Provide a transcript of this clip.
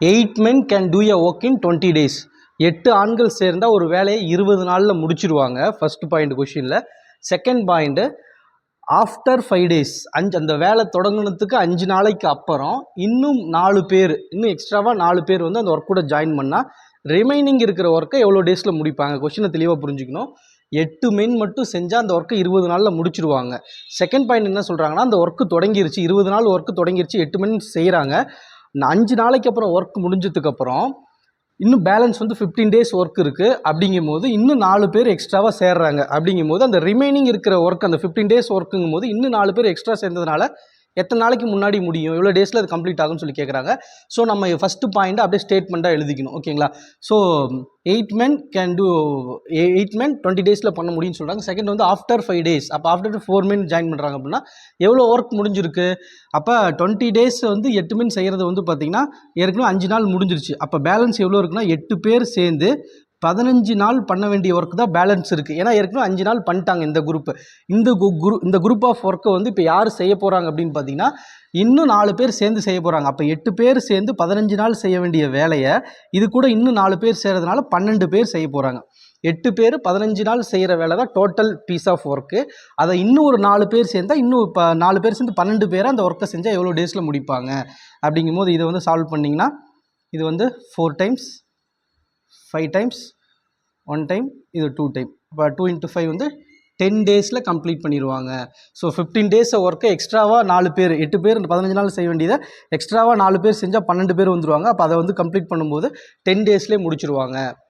8 men can do a work in 20 days. 8 ஆண்கள் சேர்ந்தால் ஒரு வேலையை 20 நாளில் முடிச்சிருவாங்க. ஃபர்ஸ்ட் பாயிண்ட் கொஷினில். செகண்ட் பாயிண்ட்டு ஆஃப்டர் 5 days, அந்த வேலை தொடங்குனதுக்கு 5 நாளைக்கு அப்புறம் இன்னும் 4 பேர், இன்னும் எக்ஸ்ட்ராவாக 4 பேர் வந்து அந்த ஒர்க் கூட ஜாயின் பண்ணால் ரிமைனிங் இருக்கிற ஒர்க்கை எவ்வளோ டேஸில் முடிப்பாங்க? கொஷினை தெளிவாக புரிஞ்சுக்கணும். 8 men மட்டும் செஞ்சால் அந்த ஒர்க்கை 20 நாளில் முடிச்சிருவாங்க. செகண்ட் பாயிண்ட் என்ன சொல்கிறாங்கன்னா, அந்த ஒர்க்கு தொடங்கிருச்சு, 20 நாள் ஒர்க்கு தொடங்கிருச்சு, 8 men செய்கிறாங்க. 5 நாளைக்கு அப்புறம் ஒர்க் முடிஞ்சதுக்கப்புறம் இன்னும் பேலன்ஸ் வந்து 15 days ஒர்க் இருக்குது. அப்படிங்கும் போது இன்னும் 4 பேர் எக்ஸ்ட்ராவாக சேர்றாங்க. அப்படிங்கும் போது அந்த ரிமைனிங் இருக்கிற ஒர்க், அந்த 15 days ஒர்க்குங்கும் போது இன்னும் 4 பேர் எக்ஸ்ட்ரா சேர்ந்ததுனால எத்தனை நாளைக்கு முன்னாடி முடியும், எவ்வளோ டேஸில் அது கம்ப்ளீட் ஆகும்னு சொல்லி கேட்குறாங்க. ஸோ நம்ம ஃபஸ்ட்டு பாயிண்ட்டை அப்படியே ஸ்டேட்மெண்ட்டாக எழுதிக்கணும். ஓகேங்களா? So 8 men can do 8 men 20 days பண்ண முடியும்னு சொல்கிறாங்க. செகண்ட் வந்து ஆஃப்டர் 5 days, அப்போ ஆஃப்டர் 4 men ஜாயின் பண்ணுறாங்க அப்படின்னா எவ்வளோ ஒர்க் முடிஞ்சிருக்கு? அப்போ 20 days வந்து 8 men செய்கிறது வந்து பார்த்திங்கன்னா ஏற்கனவே 5 நாள் முடிஞ்சிருச்சு. அப்போ பேலன்ஸ் எவ்வளோ இருக்குன்னா 8 பேர் சேர்ந்து 15 நாள் பண்ண வேண்டிய ஒர்க் தான் பேலன்ஸ் இருக்குது. ஏன்னா ஏற்கனவே 5 நாள் பண்ணிட்டாங்க இந்த குரூப்பு. இந்த குரூப் ஆஃப் ஒர்க்கை வந்து இப்போ யார் செய்ய போகிறாங்க அப்படின்னு பார்த்தீங்கன்னா இன்னும் 4 பேர் சேர்ந்து செய்ய போகிறாங்க. அப்போ 8 பேர் சேர்ந்து 15 நாள் செய்ய வேண்டிய வேலையை இது கூட இன்னும் 4 பேர் செய்கிறதுனால 12 பேர் செய்ய போகிறாங்க. 8 பேர் 15 நாள் செய்கிற வேலை தான் டோட்டல் பீஸ் ஆஃப் ஒர்க்கு. அதை இன்னும் ஒரு 4 பேர் சேர்ந்தால் இன்னும் இப்போ 4 பேர் சேர்ந்து 12 பேரை அந்த ஒர்க்கை செஞ்சால் எவ்வளோ டேஸில் முடிப்பாங்க? அப்படிங்கும்போது இதை வந்து சால்வ் பண்ணிங்கன்னா இது வந்து 4 times 5 times 1 time, இது 2 time. இப்போ 2 into 5 வந்து 10 days கம்ப்ளீட் பண்ணிடுவாங்க. ஸோ 15 days ஒர்க்கை எக்ஸ்ட்ராவாக 4 பேர், 8 பேர் 15 நாள் செய்ய வேண்டியதை எக்ஸ்ட்ராவாக 4 பேர் செஞ்சால் 12 பேர் வந்துடுவாங்க. அப்போ அதை வந்து கம்ப்ளீட் பண்ணும்போது 10 days முடிச்சிருவாங்க.